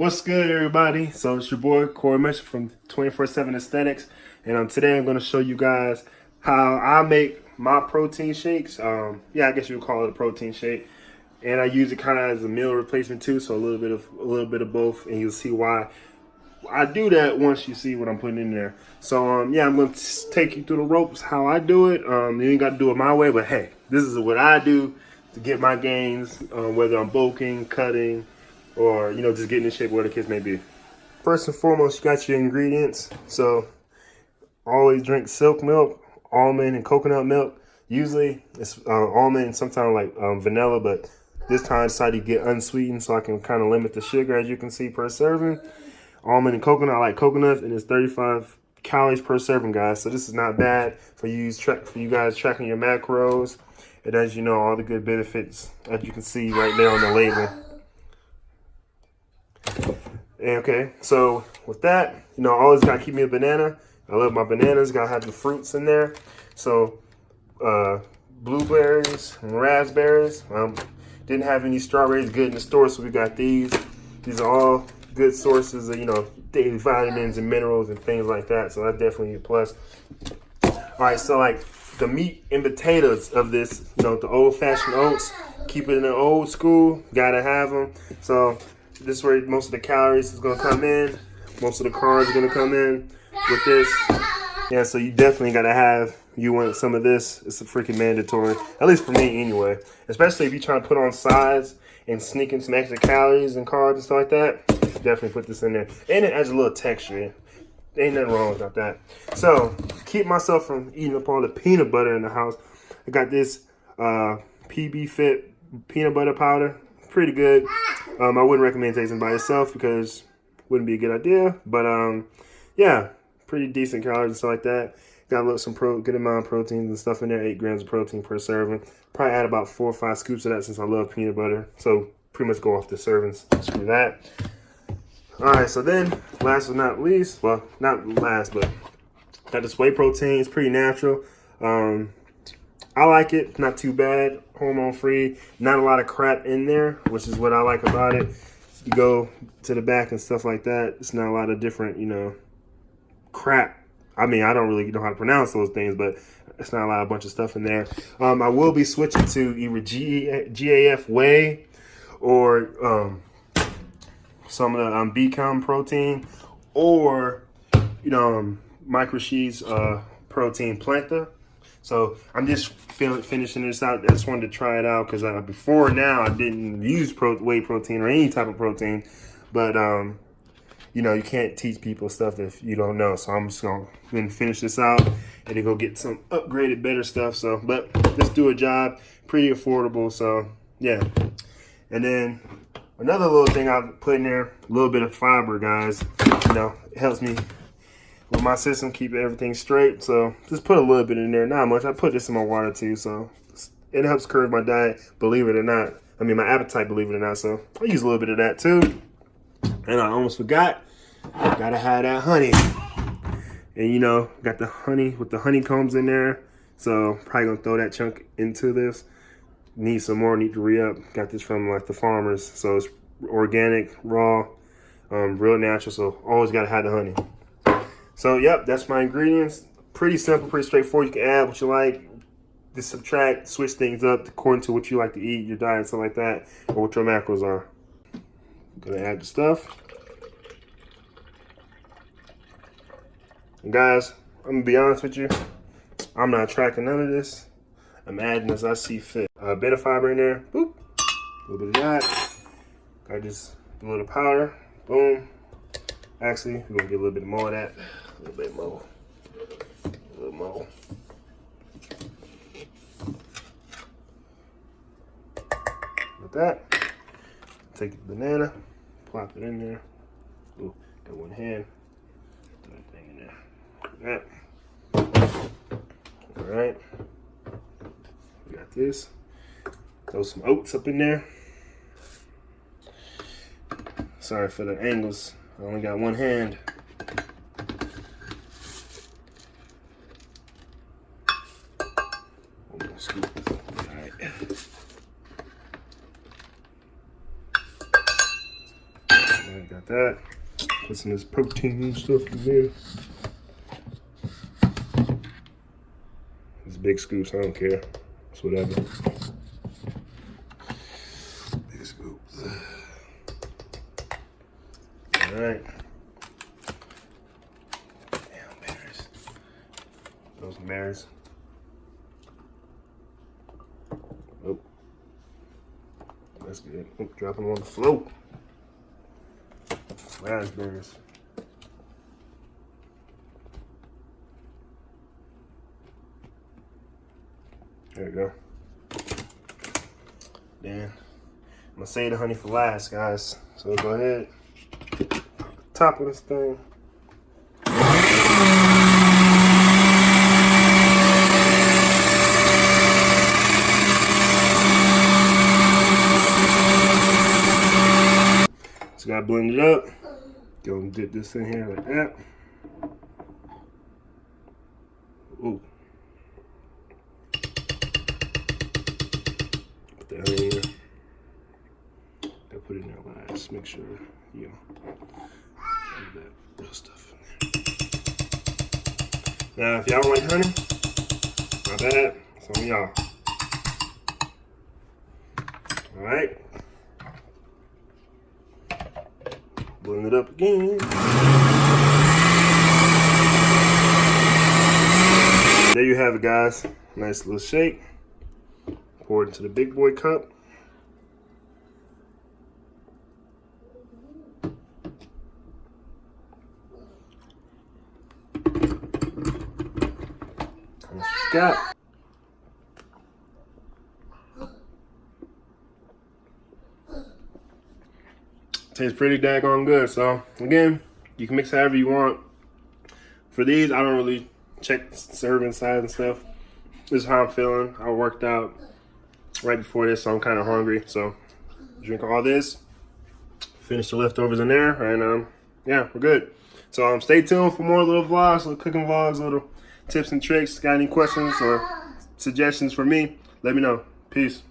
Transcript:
What's good, everybody? So it's your boy Corey Mitchell from 247 Aesthetics, and today I'm going to show you guys how I make my protein shakes. I guess you would call it a protein shake, and I use it kind of as a meal replacement too. So a little bit of both, and you'll see why I do that once you see what I'm putting in there. So I'm going to take you through the ropes how I do it. You ain't got to do it my way, but hey, this is what I do to get my gains, whether I'm bulking, cutting, or just getting in shape, whatever the case may be. First and foremost, you got your ingredients. So always drink silk milk, almond, and coconut milk. Usually it's almond and sometimes like vanilla, but this time I decided to get unsweetened so I can kind of limit the sugar, as you can see, per serving. Almond and coconut, I like coconuts, and it's 35 calories per serving, guys. So this is not bad for you guys tracking your macros. It has, all the good benefits, as you can see right there on the label. Okay, so with that, I always gotta keep me a banana. I love my bananas. Gotta have the fruits in there. So blueberries and raspberries. Didn't have any strawberries good in the store, so we got these. These are all good sources of daily vitamins and minerals and things like that. So that's definitely a plus. All right, so like the meat and potatoes of this, the old-fashioned oats. Keep it in the old school. Gotta have them. So this is where most of the calories is going to come in. Most of the carbs are going to come in with this. Yeah, so you definitely got to you want some of this. It's a freaking mandatory, at least for me anyway. Especially if you're trying to put on size and sneak in some extra calories and carbs and stuff like that. Definitely put this in there. And it adds a little texture. Ain't nothing wrong with that. So, keep myself from eating up all the peanut butter in the house. I got this PB Fit peanut butter powder. Pretty good. I wouldn't recommend tasting by itself because it wouldn't be a good idea. But yeah, pretty decent calories and stuff like that. Got good amount of proteins and stuff in there. 8 grams of protein per serving. Probably add about 4 or 5 scoops of that since I love peanut butter. So pretty much go off the servings. Screw that. All right, so then last but not least, well, not last, but got this whey protein. It's pretty natural. I like it. Not too bad. Hormone free. Not a lot of crap in there, which is what I like about it. You go to the back and stuff like that. It's not a lot of different, crap. I mean, I don't really know how to pronounce those things, but it's not a bunch of stuff in there. I will be switching to either GAF whey or some of the Become protein, or Micro Sheets protein planta. So I'm just finishing this out. I just wanted to try it out because before now I didn't use whey protein or any type of protein. But you can't teach people stuff if you don't know. So I'm just gonna finish this out and then go get some upgraded, better stuff. So, but this do a job, pretty affordable. So yeah. And then another little thing I put in there, a little bit of fiber, guys. It helps me with my system, keep everything straight. So just put a little bit in there, not much. I put this in my water too, so it helps curb my diet, believe it or not. I mean, my appetite, believe it or not. So I use a little bit of that too. And I almost forgot, gotta have that honey. And got the honey with the honeycombs in there. So probably gonna throw that chunk into this. Need some more, need to re-up. Got this from like the farmers. So it's organic, raw, real natural. So always gotta have the honey. So, yep, that's my ingredients. Pretty simple, pretty straightforward. You can add what you like, just subtract, switch things up according to what you like to eat, your diet, something like that, or what your macros are. Gonna add the stuff. And guys, I'm gonna be honest with you. I'm not tracking none of this. I'm adding as I see fit. Benefiber in there. Boop. A little bit of that. Got just a little powder. Boom. Actually, we're gonna get a little bit more of that. A little bit more. A little more. With that, take the banana, plop it in there. Ooh, got one hand. Throw that thing in there. Like that. All right. We got this. Throw some oats up in there. Sorry for the angles. I only got one hand. All right. Alright, got that. Put some of this protein stuff in there. These big scoops, I don't care. It's whatever. Big scoops. Alright. Damn, berries. Those berries. Oh. That's good. Oh, drop them on the floor. Raspberries. There we go. Then I'm gonna save the honey for last, guys. So go ahead. Top of this thing. Just gotta blend it up. Go and dip this in here like that. Ooh. Put that in there. Gotta put it in there last. Make sure, you know, leave that little stuff in there. Now, if y'all don't like honey, my bad. It's on y'all. All right. Blend it up again. There you have it, guys. Nice little shake. Pour it into the big boy cup. And what you got. Tastes pretty daggone good. So again, you can mix however you want. For these, I don't really check serving size and stuff. This is how I'm feeling. I worked out right before this, so I'm kind of hungry. So drink all this, finish the leftovers in there, and yeah, we're good. So stay tuned for more little vlogs, little cooking vlogs, little tips and tricks. Got any questions or suggestions for me? Let me know. Peace.